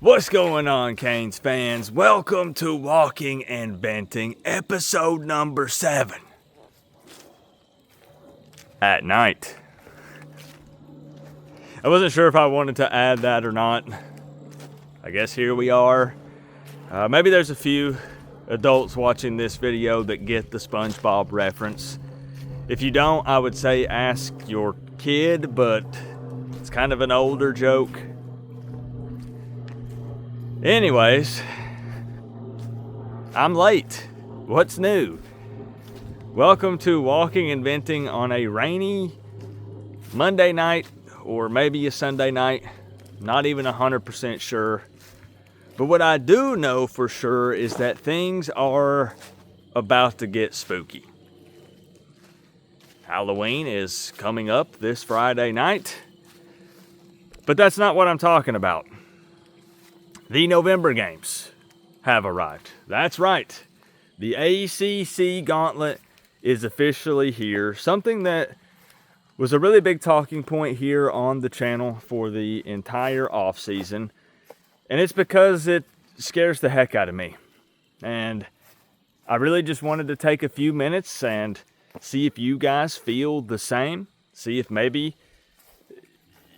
What's going on, Canes fans? Welcome to Walking and Venting, episode number 7. At night. I wasn't sure if I wanted to add that or not. I guess here we are. Maybe there's a few adults watching this video that get the SpongeBob reference. If you don't, I would say ask your kid, but it's kind of an older joke. Anyways, I'm late. What's new? Welcome to Walking and Venting on a rainy Monday night or maybe a Sunday night. Not even 100% sure. But what I do know for sure is that things are about to get spooky. Halloween is coming up this Friday night. But that's not what I'm talking about. The November games have arrived. That's right. The ACC Gauntlet is officially here. Something that was a really big talking point here on the channel for the entire offseason. And it's because it scares the heck out of me. And I really just wanted to take a few minutes and see if you guys feel the same. See if maybe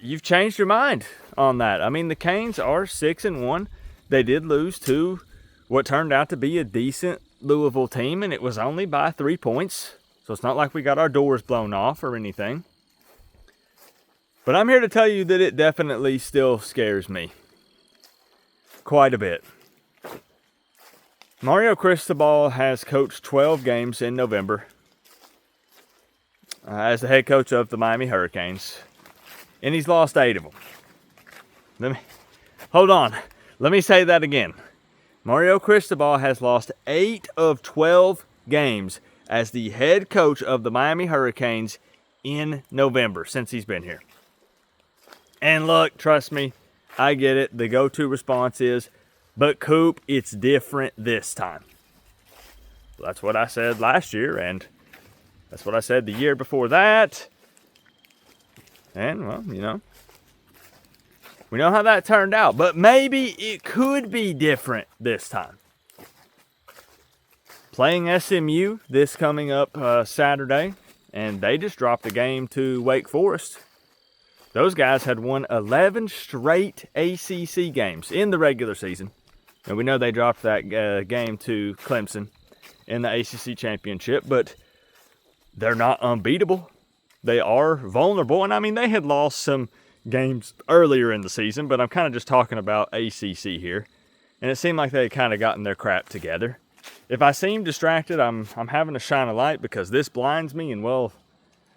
you've changed your mind on that. I mean, the Canes are 6-1. They did lose to what turned out to be a decent Louisville team, and it was only by 3 points. So it's not like we got our doors blown off or anything. But I'm here to tell you that it definitely still scares me quite a bit. Mario Cristobal has coached 12 games in November as the head coach of the Miami Hurricanes. And he's lost 8 of them. Let me say that again. Mario Cristobal has lost 8 of 12 games as the head coach of the Miami Hurricanes in November since he's been here. And look, trust me, I get it. The go-to response is, but Coop, it's different this time. Well, that's what I said last year, and that's what I said the year before that. And, well, you know, we know how that turned out. But maybe it could be different this time. Playing SMU this coming up Saturday. And they just dropped a game to Wake Forest. Those guys had won 11 straight ACC games in the regular season. And we know they dropped that game to Clemson in the ACC championship. But they're not unbeatable. They are vulnerable, and I mean, they had lost some games earlier in the season, but I'm kind of just talking about ACC here. And it seemed like they had kind of gotten their crap together. If I seem distracted, I'm having to shine a light because this blinds me, and well,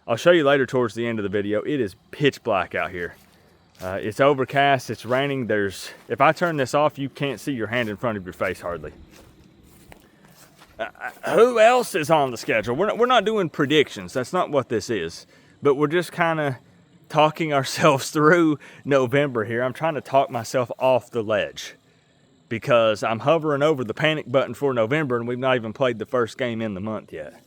I'll show you later towards the end of the video. It is pitch black out here. It's overcast, it's raining. If I turn this off, you can't see your hand in front of your face hardly. Who else is on the schedule? We're not doing predictions. That's not what this is. But we're just kind of talking ourselves through November here. I'm trying to talk myself off the ledge because I'm hovering over the panic button for November, and we've not even played the first game in the month yet.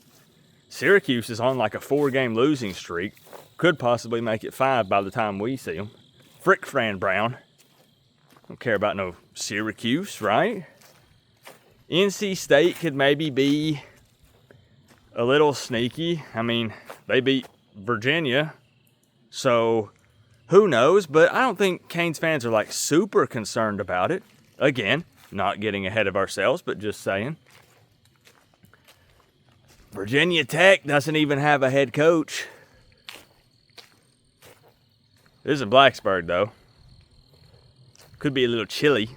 Syracuse is on like a 4-game losing streak. Could possibly make it 5 by the time we see them. Frick Fran Brown. Don't care about no Syracuse, right? NC State could maybe be a little sneaky. I mean, they beat Virginia, so who knows? But I don't think Canes fans are like super concerned about it. Again, not getting ahead of ourselves, but just saying. Virginia Tech doesn't even have a head coach. This is in Blacksburg, though. Could be a little chilly.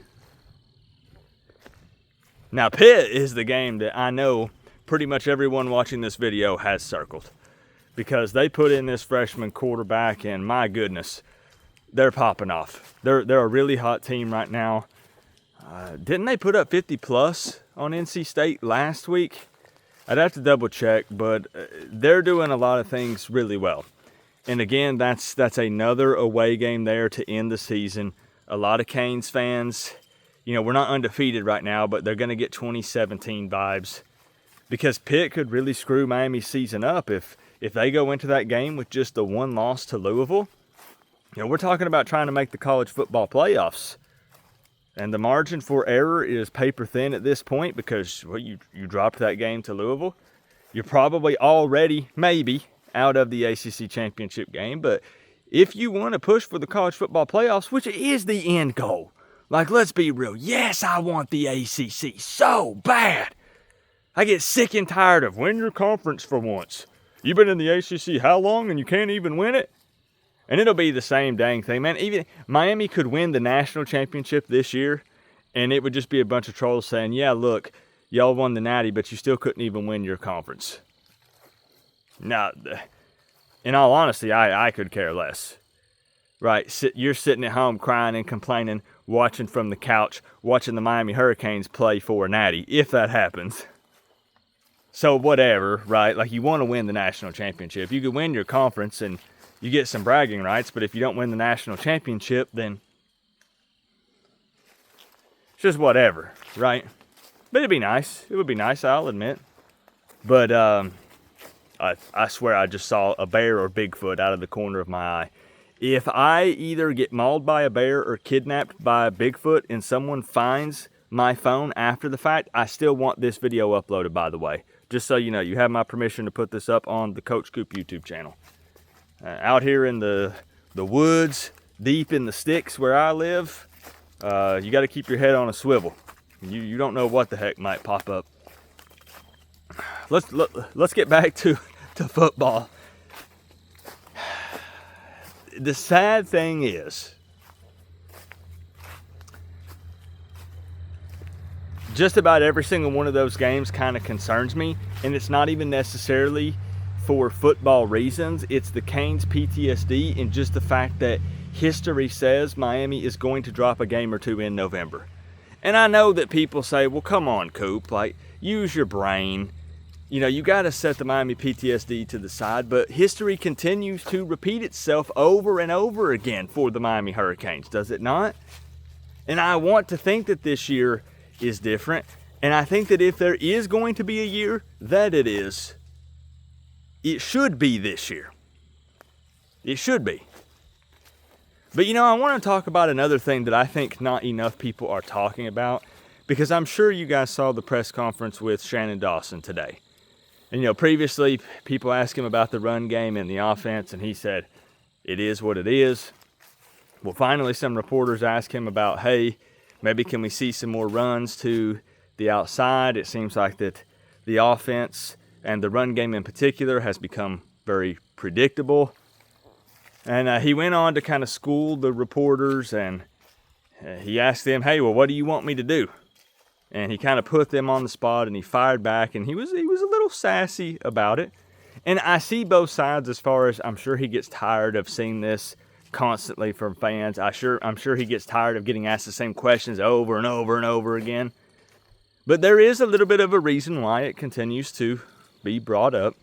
Now, Pitt is the game that I know pretty much everyone watching this video has circled because they put in this freshman quarterback, and my goodness, they're popping off. They're a really hot team right now. Didn't they put up 50+ on NC State last week? I'd have to double check, but they're doing a lot of things really well. And again, that's another away game there to end the season. A lot of Canes fans, you know, we're not undefeated right now, but they're going to get 2017 vibes because Pitt could really screw Miami's season up if they go into that game with just the 1 loss to Louisville. You know, we're talking about trying to make the college football playoffs. And the margin for error is paper thin at this point because, well, you dropped that game to Louisville. You're probably already, maybe, out of the ACC championship game. But if you want to push for the college football playoffs, which is the end goal, like, let's be real. Yes, I want the ACC so bad. I get sick and tired of win your conference for once. You've been in the ACC how long and you can't even win it? And it'll be the same dang thing, man. Even Miami could win the national championship this year, and it would just be a bunch of trolls saying, yeah, look, y'all won the Natty, but you still couldn't even win your conference. Now, in all honesty, I could care less. Right? You're sitting at home crying and complaining, watching from the couch, watching the Miami Hurricanes play for a Natty, if that happens. So whatever, right? Like, you want to win the national championship. You could win your conference and you get some bragging rights, but if you don't win the national championship, then it's just whatever, right? But it'd be nice. It would be nice, I'll admit. But I swear I just saw a bear or Bigfoot out of the corner of my eye. If I either get mauled by a bear or kidnapped by a Bigfoot and someone finds my phone after the fact, I still want this video uploaded, by the way. Just so you know, you have my permission to put this up on the Coach Coop YouTube channel. Out here in the woods, deep in the sticks where I live, you got to keep your head on a swivel. You don't know what the heck might pop up. Let's get back to football. The sad thing is, just about every single one of those games kind of concerns me, and it's not even necessarily for football reasons. It's the Canes PTSD and just the fact that history says Miami is going to drop a game or two in November. And I know that people say, well, come on, Coop, like, use your brain. You know, you got to set the Miami PTSD to the side, but history continues to repeat itself over and over again for the Miami Hurricanes, does it not? And I want to think that this year is different, and I think that if there is going to be a year, that it should be this year. It should be. But, you know, I want to talk about another thing that I think not enough people are talking about, because I'm sure you guys saw the press conference with Shannon Dawson today. And, you know, previously people asked him about the run game and the offense, and he said, it is what it is. Well, finally some reporters asked him about, hey, maybe can we see some more runs to the outside? It seems like that the offense and the run game in particular has become very predictable. And he went on to kind of school the reporters, and he asked them, hey, well, what do you want me to do? And he kind of put them on the spot, and he fired back, and he was a little sassy about it. And I see both sides as far as I'm sure he gets tired of seeing this constantly from fans. I'm sure he gets tired of getting asked the same questions over and over and over again. But there is a little bit of a reason why it continues to be brought up.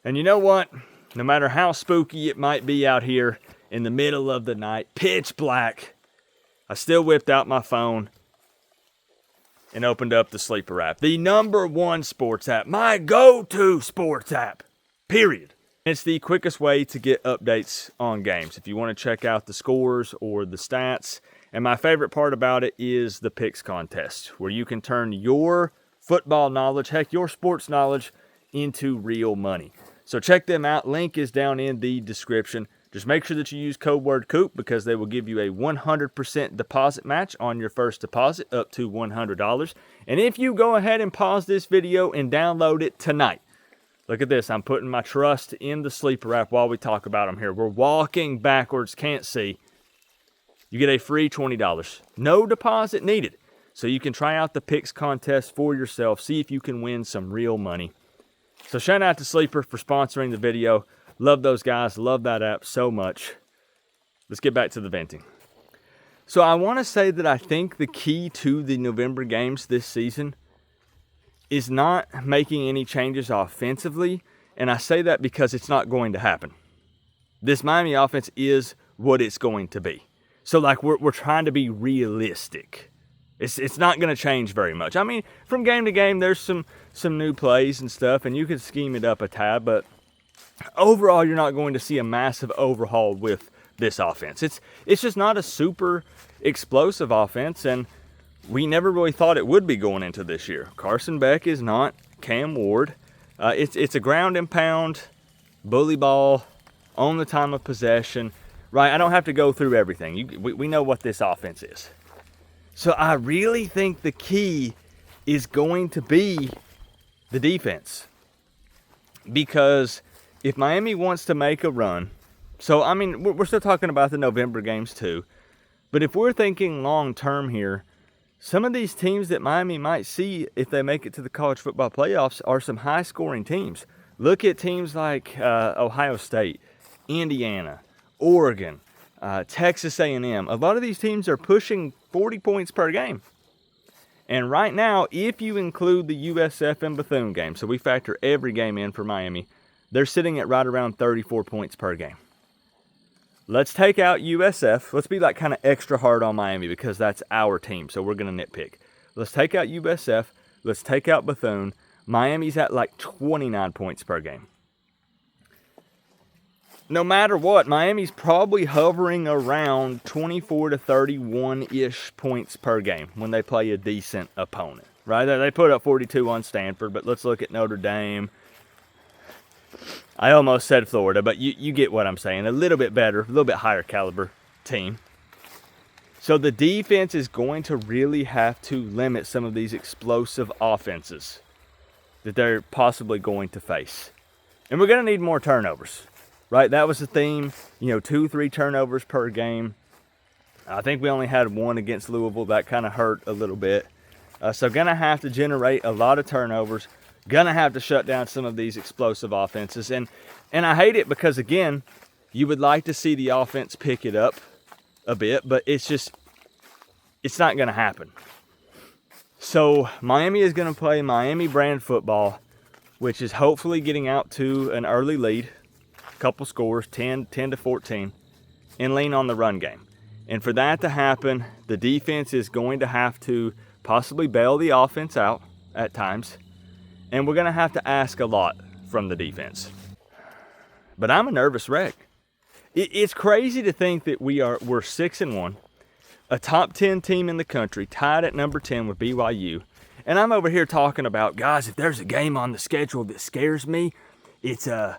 And you know what? No matter how spooky it might be out here in the middle of the night, pitch black, I still whipped out my phone and opened up the Sleeper app. The #1 sports app. My go-to sports app. Period. It's the quickest way to get updates on games if you want to check out the scores or the stats. And my favorite part about it is the picks contest, where you can turn your football knowledge, heck, your sports knowledge, into real money. So check them out. Link is down in the description. Just make sure that you use code word COOP, because they will give you a 100% deposit match on your first deposit up to $100. And if you go ahead and pause this video and download it tonight, look at this. I'm putting my trust in the Sleeper app while we talk about them here. We're walking backwards, can't see. You get a free $20. No deposit needed. So you can try out the picks contest for yourself. See if you can win some real money. So shout out to Sleeper for sponsoring the video. Love those guys. Love that app so much. Let's get back to the venting. So I want to say that I think the key to the November games this season is not making any changes offensively. And I say that because it's not going to happen. This Miami offense is what it's going to be. So like we're trying to be realistic. It's not going to change very much. I mean, from game to game, there's some new plays and stuff, and you can scheme it up a tad, but overall, you're not going to see a massive overhaul with this offense. It's just not a super explosive offense, and we never really thought it would be going into this year. Carson Beck is not Cam Ward. It's a ground and pound, bully ball, on the time of possession, right? I don't have to go through everything. We know what this offense is. So I really think the key is going to be the defense. Because if Miami wants to make a run, so I mean, we're still talking about the November games too, but if we're thinking long term here, some of these teams that Miami might see if they make it to the college football playoffs are some high scoring teams. Look at teams like Ohio State, Indiana, Oregon, Texas A&M. A lot of these teams are pushing 40 points per game. And right now, if you include the USF and Bethune game, so we factor every game in for Miami, they're sitting at right around 34 points per game. Let's take out USF. Let's be like kind of extra hard on Miami because that's our team, so we're going to nitpick. Let's take out USF. Let's take out Bethune. Miami's at like 29 points per game. No matter what, Miami's probably hovering around 24 to 31-ish points per game when they play a decent opponent, right? They put up 42 on Stanford, but let's look at Notre Dame. I almost said Florida, but you get what I'm saying. A little bit better, a little bit higher caliber team. So the defense is going to really have to limit some of these explosive offenses that they're possibly going to face. And we're going to need more turnovers, right? That was the theme, 2-3 turnovers per game. I think we only had one against Louisville. That kind of hurt a little bit. So going to have to generate a lot of turnovers. Going to have to shut down some of these explosive offenses. And I hate it because, again, you would like to see the offense pick it up a bit, but it's not going to happen. So Miami is going to play Miami brand football, which is hopefully getting out to an early lead, a couple scores, 10 to 14, and lean on the run game. And for that to happen, the defense is going to have to possibly bail the offense out at times. And we're going to have to ask a lot from the defense. But I'm a nervous wreck. It's crazy to think that we're 6-1, a top 10 team in the country, tied at number 10 with BYU. And I'm over here talking about, guys, if there's a game on the schedule that scares me, it's a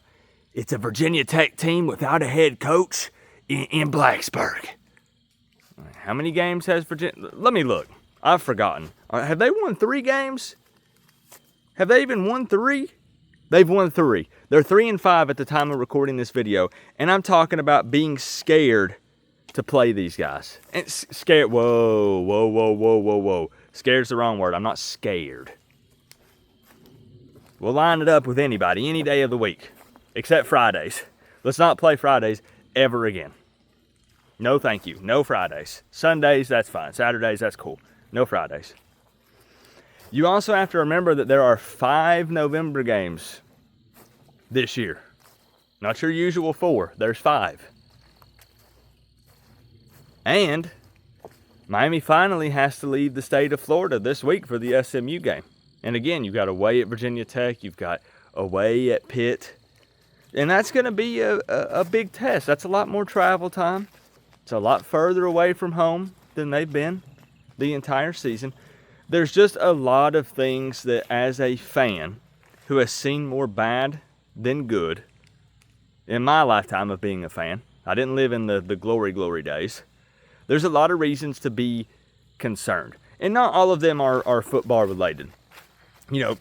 Virginia Tech team without a head coach in Blacksburg. How many games has Virginia? Let me look. I've forgotten. Have they won 3 games? Have they even won 3? They've won 3. They're 3-5 at the time of recording this video. And I'm talking about being scared to play these guys. And scared, whoa. Scared's the wrong word. I'm not scared. We'll line it up with anybody, any day of the week, except Fridays. Let's not play Fridays ever again. No thank you. No Fridays. Sundays, that's fine. Saturdays, that's cool. No Fridays. You also have to remember that there are 5 November games this year. Not your usual 4. There's 5. And Miami finally has to leave the state of Florida this week for the SMU game. And again, you've got away at Virginia Tech. You've got away at Pitt. And that's going to be a big test. That's a lot more travel time. It's a lot further away from home than they've been the entire season. There's just a lot of things that, as a fan who has seen more bad than good in my lifetime of being a fan, I didn't live in the glory days. There's a lot of reasons to be concerned. And not all of them are football related.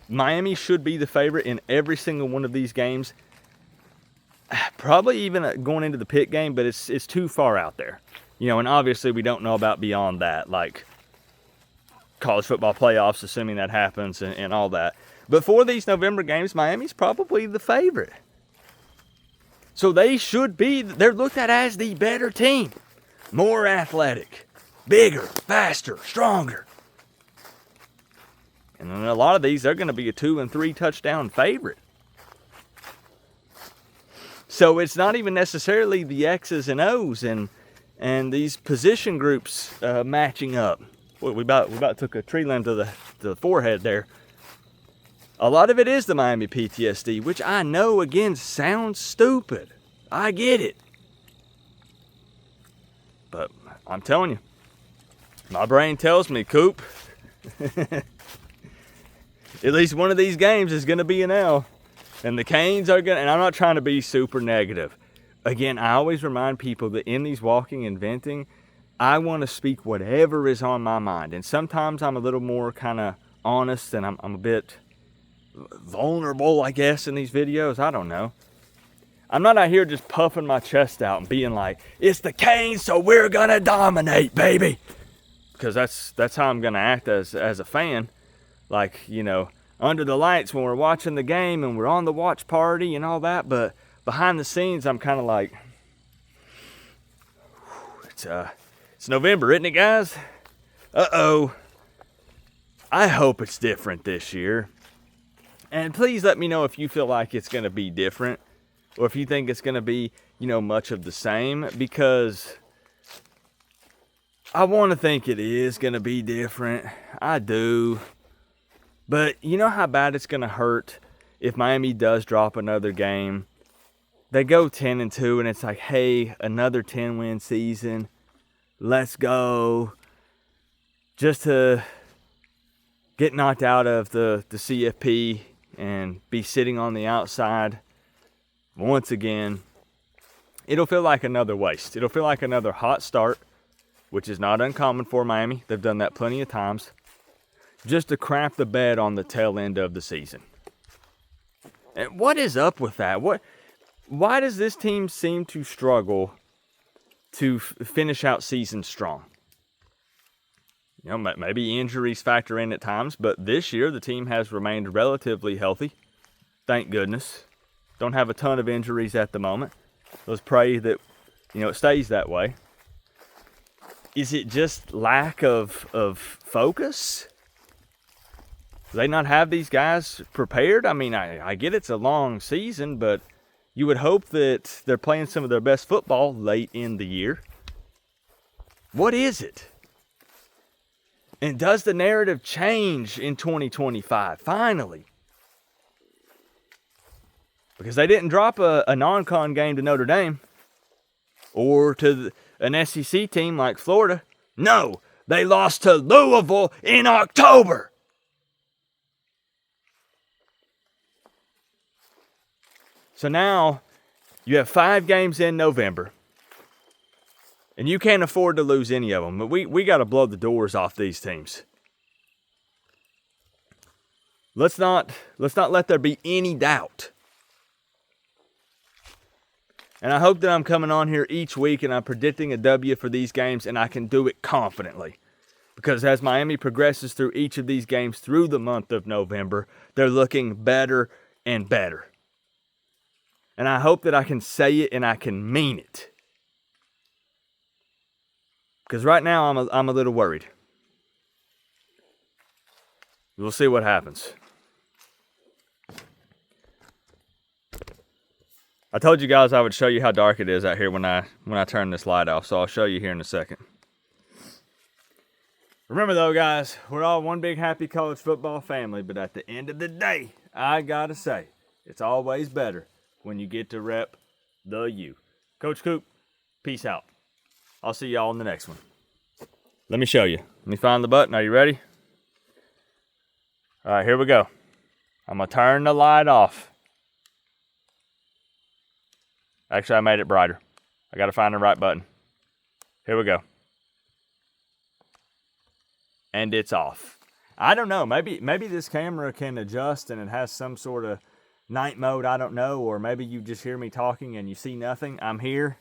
Miami should be the favorite in every single one of these games. Probably even going into the Pitt game, but it's too far out there. And obviously we don't know about beyond that, like college football playoffs, assuming that happens and all that. But for these November games, Miami's probably the favorite. So they're looked at as the better team. More athletic, bigger, faster, stronger. And in a lot of these, they're going to be a 2 and 3 touchdown favorite. So it's not even necessarily the X's and O's and these position groups matching up. Boy, we about took a tree limb to the forehead there. A lot of it is the Miami PTSD, which I know, again, sounds stupid. I get it. But I'm telling you, My brain tells me, Coop, at least one of these games is going to be an L. And the Canes are going to, and I'm not trying to be super negative. Again, I always remind people that in these walking and venting, I want to speak whatever is on my mind. And sometimes I'm a little more kind of honest and I'm a bit vulnerable, I guess, in these videos. I don't know. I'm not out here just puffing my chest out and being like, it's the Canes, so we're going to dominate, baby. Because that's how I'm going to act as a fan. Like, you know, under the lights when we're watching the game and we're on the watch party and all that. But behind the scenes, I'm kind of like, it's November, isn't it, guys? Uh-oh. I hope it's different this year. And please let me know if you feel like it's going to be different. Or if you think it's going to be, you know, much of the same. Because I want to think it is going to be different. I do. But you know how bad it's going to hurt if Miami does drop another game? They go 10-2 and it's like, hey, another 10-win season. Let's go. Just to get knocked out of the CFP and be sitting on the outside once again. It'll feel like another waste. It'll feel like another hot start, which is not uncommon for Miami. They've done that plenty of times. Just to crap the bed on the tail end of the season. And what is up with that? Why does this team seem to struggle to finish out season strong? You know, maybe injuries factor in at times, but this year the team has remained relatively healthy. Thank goodness. Don't have a ton of injuries at the moment. Let's pray that, you know, it stays that way. Is it just lack of focus? Do they not have these guys prepared? I mean, I get it's a long season, but you would hope that they're playing some of their best football late in the year. What is it? And does the narrative change in 2025? Finally. Because they didn't drop a non-con game to Notre Dame or to an SEC team like Florida. No, they lost to Louisville in October. So now you have 5 games in November. And you can't afford to lose any of them. But we got to blow the doors off these teams. Let's not let there be any doubt. And I hope that I'm coming on here each week and I'm predicting a W for these games and I can do it confidently. Because as Miami progresses through each of these games through the month of November, they're looking better and better. And I hope that I can say it and I can mean it. Because right now I'm a little worried. We'll see what happens. I told you guys I would show you how dark it is out here when I turn this light off, so I'll show you here in a second. Remember though, guys, we're all one big happy college football family, but at the end of the day, I gotta say, it's always better when you get to rep the U. Coach Coop, peace out. I'll see y'all in the next one. Let me show you. Let me find the button. Are you ready? All right, here we go. I'm gonna turn the light off. Actually, I made it brighter. I got to find the right button. Here we go. And it's off. I don't know. Maybe this camera can adjust and it has some sort of night mode. I don't know. Or maybe you just hear me talking and you see nothing. I'm here.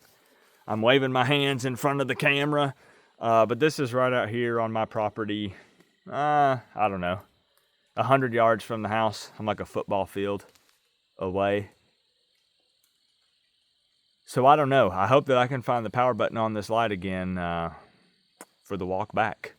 I'm waving my hands in front of the camera. But this is right out here on my property. I don't know. 100 yards from the house. I'm like a football field away. So I don't know. I hope that I can find the power button on this light again for the walk back.